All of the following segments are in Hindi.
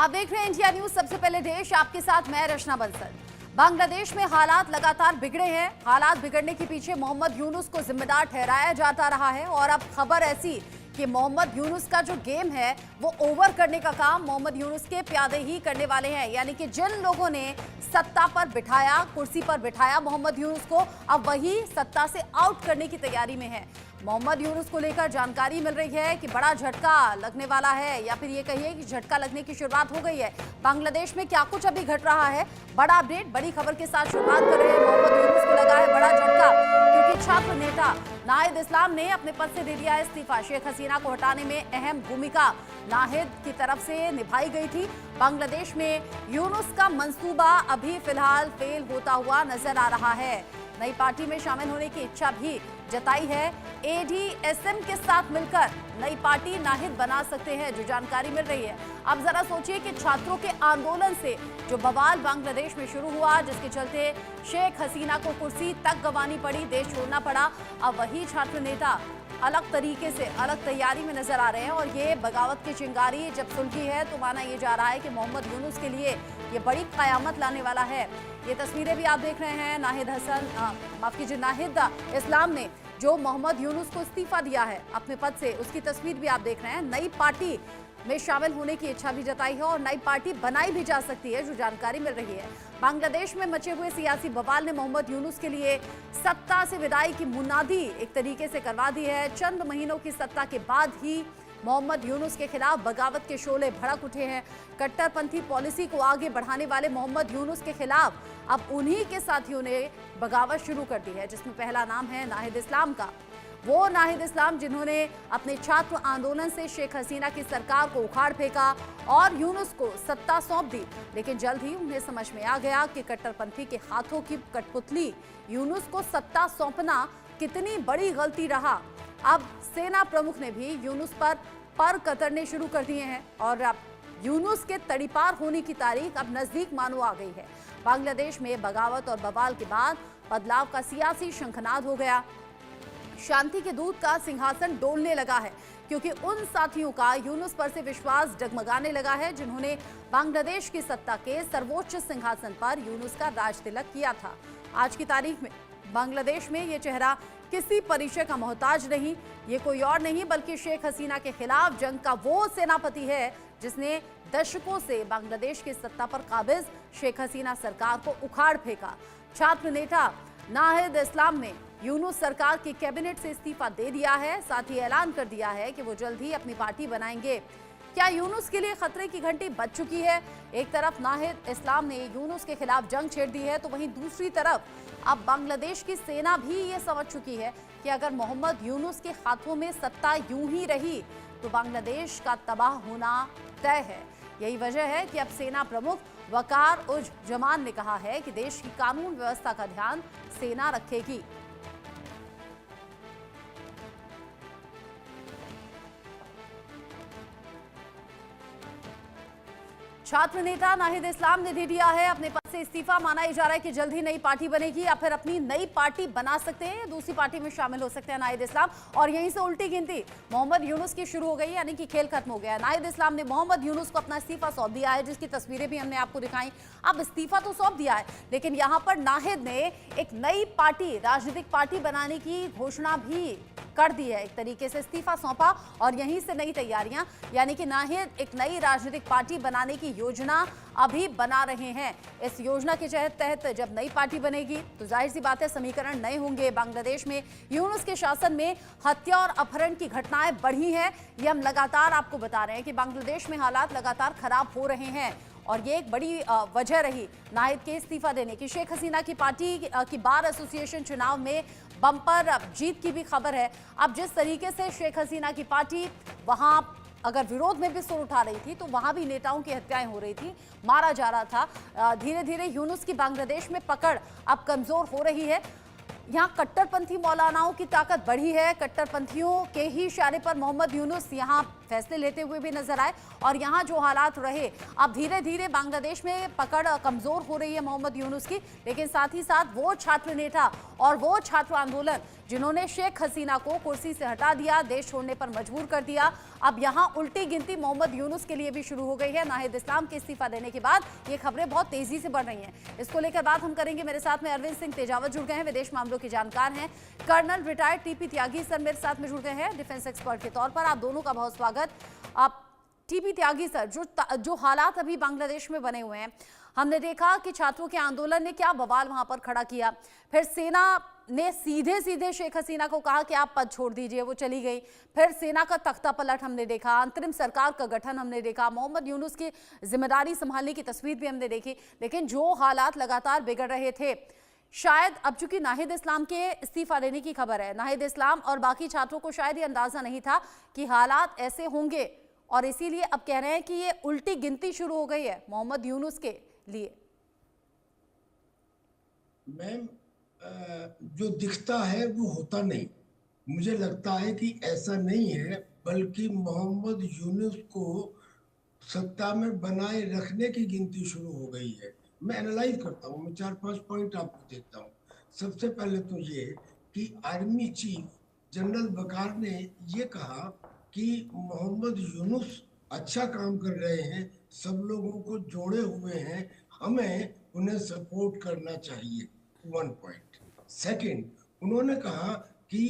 आप देख रहे हैं इंडिया न्यूज। सबसे पहले देश, आपके साथ मैं रचना बंसल। बांग्लादेश में हालात लगातार बिगड़े हैं। हालात बिगड़ने के पीछे मोहम्मद यूनुस को जिम्मेदार ठहराया जाता रहा है और अब खबर ऐसी कि मोहम्मद यूनुस का जो गेम है वो ओवर करने का काम मोहम्मद यूनुस के प्यादे ही करने वाले हैं। यानी कि जिन लोगों ने सत्ता पर बिठाया, कुर्सी पर बिठाया मोहम्मद यूनुस को, अब वही सत्ता से आउट करने की तैयारी में है। मोहम्मद यूनुस को लेकर जानकारी मिल रही है कि बड़ा झटका लगने वाला है, या फिर ये कहिए कि झटका लगने की शुरुआत हो गई है। बांग्लादेश में क्या कुछ अभी घट रहा है, बड़ा अपडेट, बड़ी खबर के साथ शुरुआत कर रहे हैं। मोहम्मद यूनुस को लगा है बड़ा झटका, क्योंकि छात्र नेता नाहिद इस्लाम ने अपने पद से दे दिया है इस्तीफा। शेख हसीना को हटाने में अहम भूमिका नाहिद की तरफ से निभाई गई थी। बांग्लादेश में यूनुस का मंसूबा अभी फिलहाल फेल होता हुआ नजर आ रहा है। नई पार्टी में शामिल होने की इच्छा भी जताई है। एडीएसएम के साथ मिलकर नई पार्टी नाहिद बना सकते हैं, जो जानकारी मिल रही है। अब जरा सोचिए कि छात्रों के आंदोलन से जो बवाल बांग्लादेश में शुरू हुआ, जिसके चलते शेख हसीना को कुर्सी तक गंवानी पड़ी, देश छोड़ना पड़ा, अब वही छात्र नेता अलग तरीके से अलग तैयारी में नजर आ रहे हैं। और ये बगावत की चिंगारी जब सुलगी है तो माना ये जा रहा है कि मोहम्मद यूनुस के लिए ये बड़ी कयामत लाने वाला है। ये तस्वीरें भी आप देख रहे हैं। नाहिद इस्लाम ने जो मोहम्मद यूनुस को इस्तीफा दिया है अपने पद से, उसकी तस्वीर भी आप देख रहे हैं। नई पार्टी में शामिल होने की इच्छा भी जताई है और नई पार्टी बनाई भी जा सकती है, जो जानकारी मिल रही है। बांग्लादेश में मचे हुए सियासी बवाल ने मोहम्मद यूनुस के लिए सत्ता से विदाई की मुनादी एक तरीके से करवा दी है। चंद महीनों की सत्ता के बाद ही मोहम्मद यूनुस के खिलाफ बगावत के शोले भड़क उठे हैं। कट्टरपंथी पॉलिसी को आगे बढ़ाने वाले मोहम्मद यूनुस के खिलाफ अब उन्हीं के साथियों ने बगावत शुरू कर दी है, जिसमें पहला नाम है नाहिद इस्लाम का। वो नाहिद इस्लाम जिन्होंने अपने छात्र आंदोलन से शेख हसीना की सरकार को उखाड़ फेंका और यूनुस को सत्ता सौंप दी। लेकिन जल्द ही उन्हें समझ में आ गया कि कट्टरपंथी के हाथों की कठपुतली यूनुस को सत्ता सौंपना कितनी बड़ी गलती रहा। अब सेना प्रमुख ने भी यूनुस पर कतरने शुरू कर दिए हैं और अब यूनुस के तड़ीपार होने की तारीख अब नजदीक मानो आ गई है। बांग्लादेश में बगावत और बवाल के बाद बदलाव का सियासी शंखनाद हो गया। शांति के दूत का सिंहासन डोलने लगा है, क्योंकि उन साथियों का यूनुस पर से विश्वास डगमगाने लगा है जिन्होंने बांग्लादेश की सत्ता के सर्वोच्च सिंहासन पर यूनुस का राज तिलक किया था। आज की तारीख में बांग्लादेश में ये चेहरा किसी परिचय का मोहताज नहीं। ये कोई और नहीं बल्कि शेख हसीना के खिलाफ जंग का वो सेनापति है जिसने दशकों से बांग्लादेश की सत्ता पर काबिज शेख हसीना सरकार को उखाड़ फेंका। छात्र नेता नाहिद इस्लाम ने यूनुस सरकार की कैबिनेट से इस्तीफा दे दिया है। साथ ही ऐलान कर दिया है कि वो जल्द ही अपनी पार्टी बनाएंगे। क्या यूनुस के लिए खतरे की घंटी बज चुकी है? एक तरफ नाहिद इस्लाम ने यूनुस के खिलाफ जंग छेड़ दी है, तो वहीं दूसरी तरफ अब बांग्लादेश की सेना भी ये समझ चुकी है कि अगर मोहम्मद यूनुस के हाथों में सत्ता यूं ही रही तो बांग्लादेश का तबाह होना तय है। यही वजह है कि अब सेना प्रमुख वकार उज जमान ने कहा है कि देश की कानून व्यवस्था का ध्यान सेना रखेगी। छात्र नेता नाहिद इस्लाम ने दे दिया है अपने पद से इस्तीफा। माना जा रहा है कि जल्द ही नई पार्टी बनेगी या फिर अपनी नई पार्टी बना सकते हैं, दूसरी पार्टी में शामिल हो सकते हैं नाहिद इस्लाम। और यहीं से उल्टी गिनती मोहम्मद यूनुस की शुरू हो गई, यानी कि खेल खत्म हो गया। नाहिद इस्लाम ने मोहम्मद यूनुस को अपना इस्तीफा सौंप दिया है, जिसकी तस्वीरें भी हमने आपको दिखाई। अब इस्तीफा तो सौंप दिया है, लेकिन यहाँ पर नाहिद ने एक नई पार्टी, राजनीतिक पार्टी बनाने की घोषणा भी कर दी है। एक तरीके से इस्तीफा सौंपा और यहीं से नई तैयारियां, यानी कि नाहिद एक नई राजनीतिक पार्टी बनाने की योजना अभी बना रहे हैं। इस योजना के तहत जब नई पार्टी बनेगी तो जाहिर सी बात है समीकरण नए होंगे। बांग्लादेश में यूनुस के शासन में हत्या और अपहरण की घटनाएं बढ़ी हैं। ये हम लगातार आपको बता रहे हैं कि बांग्लादेश में हालात लगातार खराब हो रहे हैं और ये एक बड़ी वजह रही नाहिद के इस्तीफा देने की। शेख हसीना की पार्टी की बार एसोसिएशन चुनाव में बम्पर जीत की भी खबर है। अब जिस तरीके से शेख हसीना की पार्टी वहां अगर विरोध में भी सुर उठा रही थी, तो वहां भी नेताओं की हत्याएं हो रही थी, मारा जा रहा था। धीरे धीरे यूनुस की बांग्लादेश में पकड़ अब कमजोर हो रही है। यहाँ कट्टरपंथी मौलानाओं की ताकत बढ़ी है। कट्टरपंथियों के ही इशारे पर मोहम्मद यूनुस यहाँ फैसले लेते हुए भी नजर आए। और यहाँ जो हालात रहे, अब धीरे धीरे बांग्लादेश में पकड़ कमजोर हो रही है मोहम्मद यूनुस की, लेकिन साथ ही साथ वो छात्र नेता और वो छात्र आंदोलन जिन्होंने शेख हसीना को कुर्सी से हटा दिया, देश छोड़ने पर मजबूर कर दिया, अब यहाँ उल्टी गिनती मोहम्मद यूनुस के लिए भी शुरू हो गई है। नाहिद इस्लाम के इस्तीफा देने के बाद ये खबरें बहुत तेजी से बढ़ रही हैं। इसको लेकर बात हम करेंगे। मेरे साथ में अरविंद सिंह तेजावत जुड़ गए हैं, विदेश मामलों के जानकार हैं। कर्नल रिटायर्ड टीपी त्यागी सर मेरे साथ में जुड़ गए हैं, डिफेंस एक्सपर्ट के तौर पर। आप दोनों का बहुत स्वागत। आप टीपी त्यागी सर, जो हालात अभी बांग्लादेश में बने हुए हैं, हमने देखा कि छात्रों के आंदोलन ने क्या बवाल वहां पर खड़ा किया, फिर सेना ने सीधे सीधे शेख हसीना को कहा कि आप पद छोड़ दीजिए, वो चली गई। फिर सेना का तख्ता पलट हमने देखा, अंतरिम सरकार का गठन हमने देखा, मोहम्मद यूनुस की जिम्मेदारी संभालने की तस्वीर भी हमने देखी। लेकिन जो हालात लगातार बिगड़ रहे थे, शायद अब चूंकि नाहिद इस्लाम के इस्तीफा देने की खबर है, नाहिद इस्लाम और बाकी छात्रों को शायद ये अंदाजा नहीं था कि हालात ऐसे होंगे, और इसीलिए अब कह रहे हैं कि ये उल्टी गिनती शुरू हो गई है मोहम्मद यूनुस के लिए। मैम, जो दिखता है वो होता नहीं। मुझे लगता है कि ऐसा नहीं है, बल्कि मोहम्मद यूनुस को सत्ता में बनाए रखने की गिनती शुरू हो गई है। मैं एनालाइज करता हूँ, मैं 4-5 पॉइंट आपको देता हूँ। सबसे पहले तो ये कि आर्मी चीफ जनरल वकार ने ये कहा कि मोहम्मद यूनुस अच्छा काम कर रहे हैं, सब लोगों को जोड़े हुए हैं, हमें उन्हें सपोर्ट करना चाहिए। 1 पॉइंट। सेकंड, उन्होंने कहा कि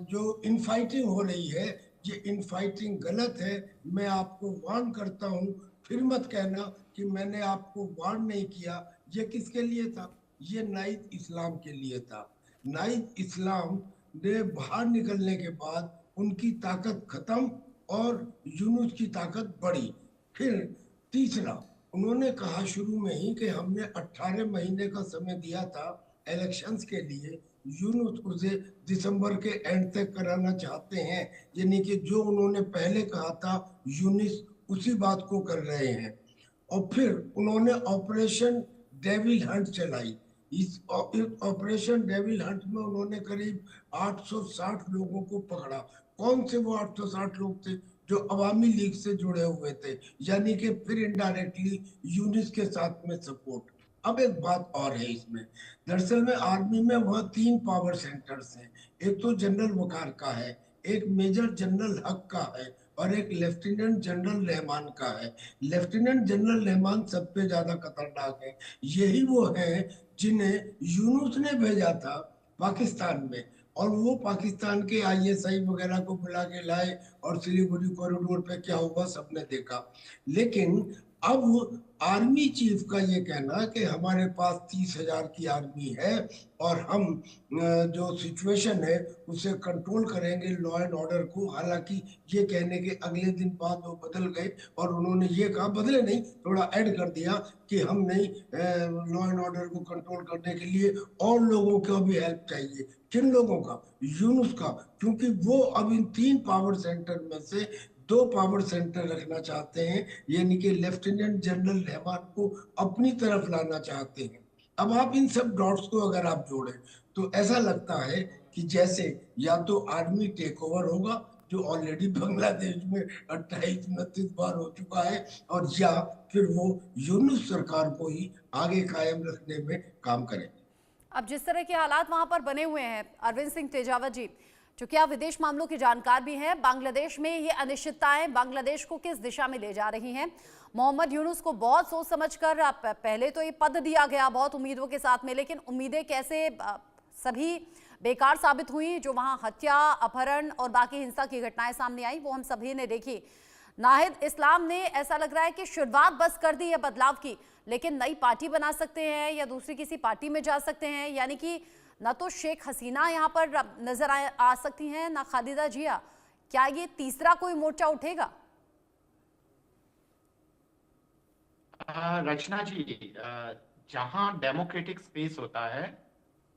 जो इनफाइटिंग हो रही है, ये इनफाइटिंग गलत है, मैं आपको वार्न करता हूं, फिर मत कहना कि मैंने आपको वार्न नहीं किया। ये किसके लिए था? ये नाहिद इस्लाम के लिए था। नाहिद इस्लाम ने बाहर निकलने के बाद उनकी ताकत खत्म और यूनुस की ताकत बढ़ी। फिर तीसरा, उन्होंने कहा शुरू में ही कि हमने 18 महीने का समय दिया था इलेक्शंस के लिए, यूनुस उसे दिसंबर के एंड तक कराना चाहते हैं। यानी कि जो उन्होंने पहले कहा था, यूनुस उसी बात को कर रहे हैं। और फिर उन्होंने ऑपरेशन डेविल हंट चलाई। इस ऑपरेशन डेविल हंट में उन्होंने करीब 860 लोगों को पकड़ा। कौन से वो 860 लोग थे? जो अवामी लीग से जुड़े हुए थे, यानी कि फिर इनडायरेक्टली यूनिस के साथ में सपोर्ट। अब एक बात और है इसमें, दरअसल में आर्मी में वह 3 पावर सेंटर्स हैं। एक तो जनरल वकार का है, एक मेजर जनरल हक का है, और एक लेफ्टिनेंट जनरल रहमान का है। लेफ्टिनेंट जनरल रहमान सब पे ज्यादा खतरनाक है। यही वो है जिन्हें यूनुस ने भेजा था पाकिस्तान में, और वो पाकिस्तान के आईएसआई वगैरह को बुला के लाए, और सिलीगुड़ी कॉरिडोर पे क्या हुआ सबने देखा। लेकिन अब आर्मी चीफ का ये कहना कि हमारे पास 30,000 की आर्मी है और हम जो सिचुएशन है उसे कंट्रोल करेंगे, लॉ एंड ऑर्डर को। हालांकि ये कहने के अगले दिन बाद वो बदल गए और उन्होंने ये कहा, बदले नहीं, थोड़ा ऐड कर दिया कि हम नहीं, लॉ एंड ऑर्डर को कंट्रोल करने के लिए और लोगों को भी हेल्प चाहिए। किन लोगों का? यूनुस का, क्योंकि वो अब इन 3 पावर सेंटर में से 2 पावर सेंटर रखना चाहते हैं, यानी कि लेफ्टिनेंट जनरल रहमान को अपनी तरफ लाना चाहते हैं। अब आप इन सब डॉट्स को अगर आप जोड़ें तो ऐसा लगता है कि जैसे या तो आर्मी टेक ओवर होगा, जो ऑलरेडी बांग्लादेश में 28-29 बार हो चुका है, और या फिर वो यूनुस सरकार को ही आगे कायम रखने में काम करेंगे। अब जिस तरह के हालात वहां पर बने हुए हैं, अरविंद सिंह तेजावत जी, चूंकि आप विदेश मामलों के जानकार भी हैं, बांग्लादेश में ये अनिश्चितताएं बांग्लादेश को किस दिशा में ले जा रही हैं? मोहम्मद यूनुस को बहुत सोच समझकर पहले तो ये पद दिया गया बहुत उम्मीदों के साथ में, लेकिन उम्मीदें कैसे सभी बेकार साबित हुई। जो वहां हत्या, अपहरण और बाकी हिंसा की घटनाएं सामने आई, वो हम सभी ने देखी। नाहिद इस्लाम ने ऐसा लग रहा है कि शुरुआत बस कर दी है बदलाव की, लेकिन नई पार्टी बना सकते हैं या दूसरी किसी पार्टी में जा सकते हैं। यानी कि न तो शेख हसीना यहाँ पर नजर आ सकती हैं, ना खालिदा जिया। क्या ये तीसरा कोई मोर्चा उठेगा? रचना जी, जहां डेमोक्रेटिक स्पेस होता है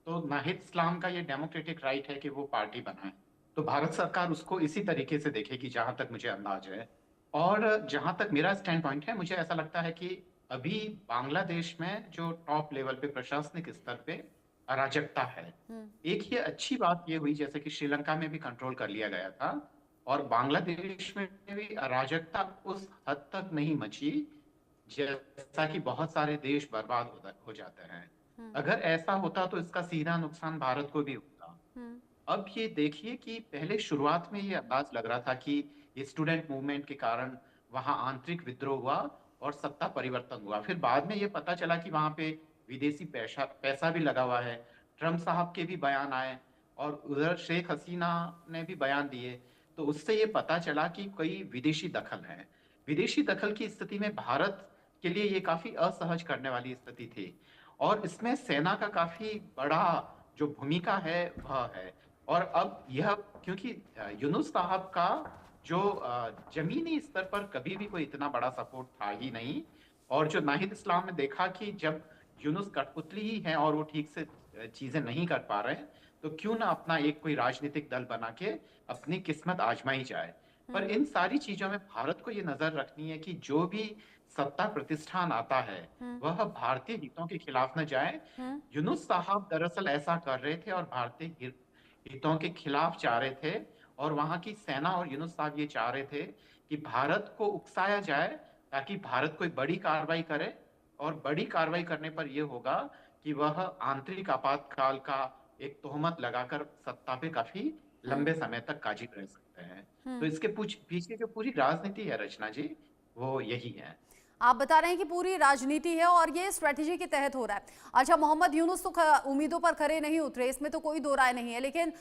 तो नाहिद इस्लाम का ये डेमोक्रेटिक राइट है कि वो पार्टी बनाए, तो भारत सरकार उसको इसी तरीके से देखेगी, जहां तक मुझे अंदाज है। और जहां तक मेरा स्टैंड पॉइंट है, मुझे ऐसा लगता है कि अभी बांग्लादेश में जो टॉप लेवल पे प्रशासनिक स्तर पे अराजकता है, एक ये अच्छी बात ये हुई जैसे कि श्रीलंका में भी कंट्रोल कर लिया गया था, और बांग्लादेश में भी अराजकता उस हद तक नहीं मची जैसा कि बहुत सारे देश बर्बाद हो जाते हैं। अगर ऐसा होता तो इसका सीधा नुकसान भारत को भी होता। अब ये देखिए कि पहले शुरुआत में ये अंदाज लग रहा था कि ये स्टूडेंट मूवमेंट के कारण वहां आंतरिक विद्रोह हुआ और सत्ता परिवर्तन हुआ। फिर बाद में ये पता चला कि वहां पे विदेशी पैसा भी लगा हुआ है। ट्रम्प साहब के भी बयान आए और उधर शेख हसीना ने भी बयान दिए, तो उससे ये पता चला कि कोई विदेशी दखल है। विदेशी दखल की स्थिति में भारत के लिए ये काफी असहज करने वाली स्थिति थी और इसमें सेना का काफी बड़ा जो भूमिका है वह है। और अब यह क्योंकि यूनुस साहब का जो जमीनी स्तर पर कभी भी कोई इतना बड़ा सपोर्ट था ही नहीं, और जो नाहिद इस्लाम ने देखा कि जब यूनुस कठपुतली ही है और वो ठीक से चीजें नहीं कर पा रहे हैं, तो क्यों ना अपना एक कोई राजनीतिक दल बना के अपनी किस्मत आजमाई जाए। पर इन सारी चीजों में भारत को ये नजर रखनी है कि जो भी सत्ता प्रतिष्ठान आता है वह भारतीय हितों के खिलाफ न जाए। यूनुस साहब दरअसल ऐसा कर रहे थे और भारतीय हितों के खिलाफ चाह रहे थे, और वहां की सेना और यूनुस साहब ये चाह रहे थे कि भारत को उकसाया जाए ताकि भारत कोई बड़ी कार्रवाई करे, और बड़ी कार्रवाई करने पर यह होगा कि वह आंतरिक आपातकाल का एक तोहमत लगाकर सत्ता पे काफी लंबे समय तक कायम रह सकते हैं। तो इसके पीछे जो पूरी राजनीति है रचना जी, वो यही है। आप बता रहे हैं कि पूरी राजनीति है और ये स्ट्रेटेजी के तहत हो रहा है। अच्छा, मोहम्मद यूनुस तो उम्मीदों पर खरे नहीं उतरे, इसमें तो कोई दो राय नहीं है, लेकिन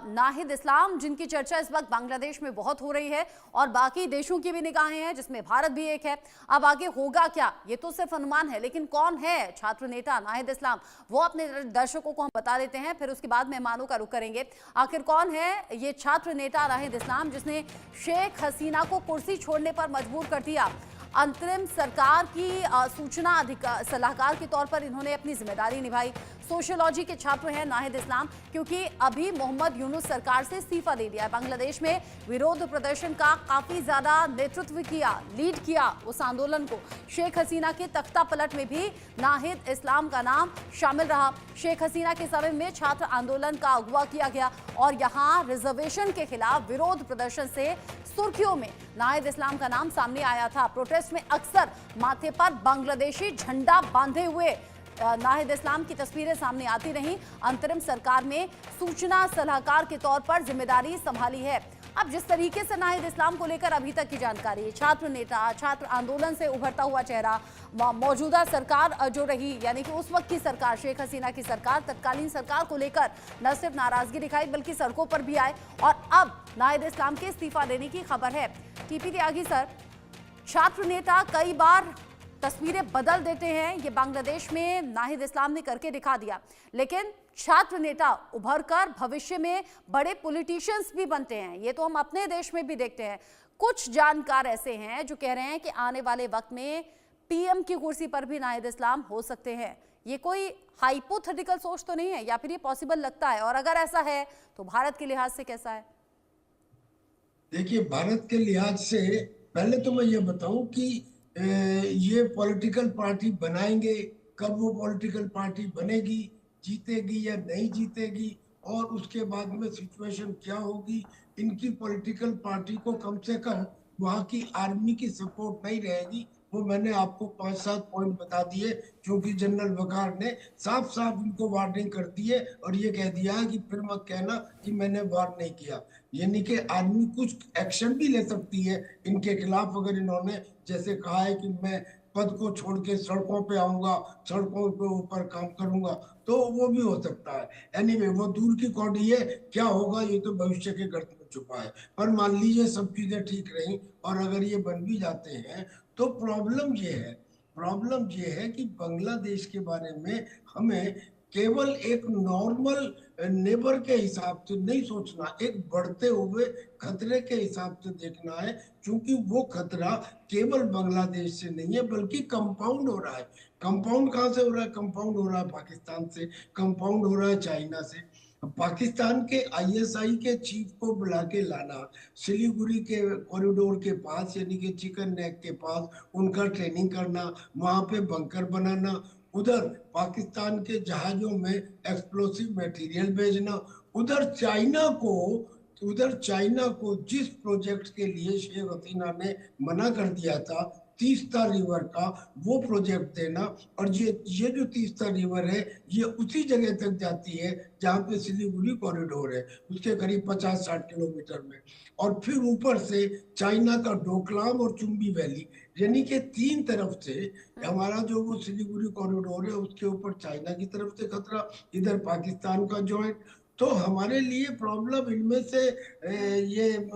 नाहिद इस्लाम जिनकी चर्चा इस वक्त बांग्लादेश में बहुत हो रही है और बाकी देशों की भी निगाहें हैं जिसमें भारत भी एक है। अब आगे होगा क्या, ये तो सिर्फ अनुमान है, लेकिन कौन है छात्र नेता नाहिद इस्लाम, वो अपने दर्शकों को हम बता देते हैं, फिर उसके बाद मेहमानों का रुख करेंगे। आखिर कौन है ये छात्र नेता नाहिद इस्लाम जिसने शेख हसीना को कुर्सी छोड़ने पर मजबूर कर दिया। अंतरिम सरकार की सूचना सलाहकार के तौर पर इन्होंने अपनी जिम्मेदारी निभाई। सोशियोलॉजी के छात्र हैं नाहिद इस्लाम, क्योंकि अभी मोहम्मद यूनुस सरकार से इस्तीफा दे दिया है। बांग्लादेश में विरोध प्रदर्शन का काफी ज्यादा नेतृत्व किया, लीड किया उस आंदोलन को। शेख हसीना के तख्ता पलट में भी नाहिद इस्लाम का नाम शामिल रहा। शेख हसीना के समय में छात्र आंदोलन का अगवा किया गया और यहाँ रिजर्वेशन के खिलाफ विरोध प्रदर्शन से सुर्खियों में नाहिद इस्लाम का नाम सामने आया था। प्रोटेस्ट में अक्सर माथे पर बांग्लादेशी झंडा बांधे हुए नाहिद इस्लाम की तस्वीरें सामने आती रहीं। अंतरिम सरकार में सूचना सलाहकार के तौर पर जिम्मेदारी संभाली है। अब जिस तरीके से नाहिद इस्लाम को लेकर अभी तक की जानकारी, छात्र नेता, छात्र आंदोलन से उभरता हुआ चेहरा, मौजूदा सरकार जो रही यानी कि उस वक्त की सरकार, शेख हसीना की सरकार, तत्कालीन सरकार को लेकर न सिर्फ नाराजगी दिखाई बल्कि सड़कों पर भी आए, और अब नाहिद इस्लाम के इस्तीफा देने की खबर है। टीपी त्यागी सर, छात्र नेता कई बार तस्वीरें बदल देते हैं, ये बांग्लादेश में नाहिद इस्लाम ने करके दिखा दिया, लेकिन छात्र नेता उभरकर भविष्य में बड़े पॉलिटिशियंस भी बनते हैं। ये तो हम अपने देश में भी देखते हैं। कुछ जानकार ऐसे हैं जो कह रहे हैं कि आने वाले वक्त में पीएम की कुर्सी पर भी नाहिद इस्लाम हो सकते हैं। ये कोई हाइपोथेटिकल सोच तो नहीं है, या फिर ये पॉसिबल लगता है, और अगर ऐसा है तो भारत के लिहाज से कैसा है? देखिए, भारत के लिहाज से पहले तो मैं ये बताऊं कि ये पॉलिटिकल पार्टी बनाएंगे, कब वो पॉलिटिकल पार्टी बनेगी, जीतेगी या नहीं जीतेगी, और उसके बाद में सिचुएशन क्या होगी, इनकी पॉलिटिकल पार्टी को कम से कम वहाँ की आर्मी की सपोर्ट नहीं रहेगी। वो मैंने आपको 5-7 पॉइंट बता दिए, क्योंकि जनरल वकार ने साफ साफ इनको वार्निंग कर दी है और ये कह दिया है कि फिर मत कहना कि मैंने वार नहीं किया। यानी कि आर्मी कुछ एक्शन भी ले सकती है इनके खिलाफ, अगर इन्होंने जैसे कहा है कि मैं पद को छोड़ के सड़कों पे आऊंगा, सड़कों पे ऊपर काम करूंगा, तो वो भी हो सकता है। एनीवे, वो दूर की कौड़ी है, क्या होगा ये तो भविष्य के गर्त में छुपा है। पर मान लीजिए सब चीजें ठीक रही और अगर ये बन भी जाते हैं, तो प्रॉब्लम ये है कि बांग्लादेश के बारे में हमें केवल एक नॉर्मल नेबर के हिसाब से नहीं सोचना, एक बढ़ते हुए खतरे के हिसाब से देखना है, क्योंकि वो खतरा केवल बांग्लादेश से नहीं है बल्कि कंपाउंड हो रहा है। कंपाउंड कहाँ से हो रहा है? कंपाउंड हो रहा है पाकिस्तान से, कंपाउंड हो रहा है चाइना से। पाकिस्तान के आईएसआई के चीफ को बुला के लाना, सिलीगुड़ी के कॉरिडोर के पास यानी कि चिकन नेक के पास उनका ट्रेनिंग करना, वहां पे बंकर बनाना, उधर पाकिस्तान के जहाजों में एक्सप्लोसिव मटेरियल भेजना, उधर चाइना को उधर चाइना को जिस प्रोजेक्ट के लिए शेख हसीना ने मना कर दिया था, तीस्ता रिवर का, वो प्रोजेक्ट देना। और ये जो तीस्ता रिवर है ये उसी जगह तक जाती है जहाँ पे सिलीगुड़ी कॉरिडोर है, उसके करीब 50-60 किलोमीटर में। और फिर ऊपर से चाइना का डोकलाम और चुम्बी वैली, यानी कि 3 तरफ से हमारा जो वो सिलीगुड़ी कॉरिडोर है उसके ऊपर चाइना की तरफ से खतरा, इधर पाकिस्तान का जॉइंट। तो हमारे लिए प्रॉब्लम इनमें से ये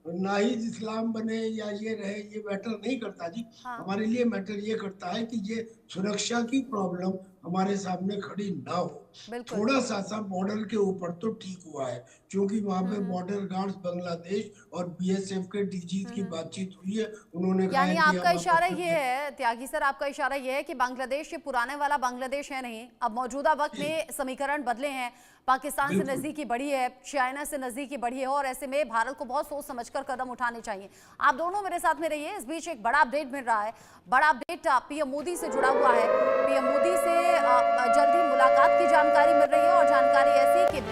नाहिद इस्लाम बने या ये रहे, ये मैटर नहीं करता जी। हाँ। हमारे लिए मैटर ये करता है कि ये सुरक्षा की प्रॉब्लम हमारे सामने खड़ी ना हो। बिल्कुल। थोड़ा सा बॉर्डर के ऊपर तो ठीक हुआ है, क्योंकि वहां पे बॉर्डर गार्ड्स बांग्लादेश और बीएसएफ के डीजी की बातचीत हुई है। उन्होंने कहा है यानी कि आपका हम इशारा आपस ये में- है त्यागी सर, आपका इशारा ये है कि बांग्लादेश ये पुराने वाला बांग्लादेश है नहीं, अब मौजूदा वक्त में समीकरण बदले हैं, पाकिस्तान से बिल्कुल। नजदीकी बढ़ी है, चाइना से नजदीकी बढ़ी है, और ऐसे में भारत को बहुत सोच समझकर कदम उठाने चाहिए। आप दोनों मेरे साथ में रहिए। इस बीच एक बड़ा अपडेट मिल रहा है, बड़ा अपडेट पीएम मोदी से जुड़ा हुआ है। पीएम मोदी से जल्द ही मुलाकात की जानकारी मिल रही है, और जानकारी ऐसी कि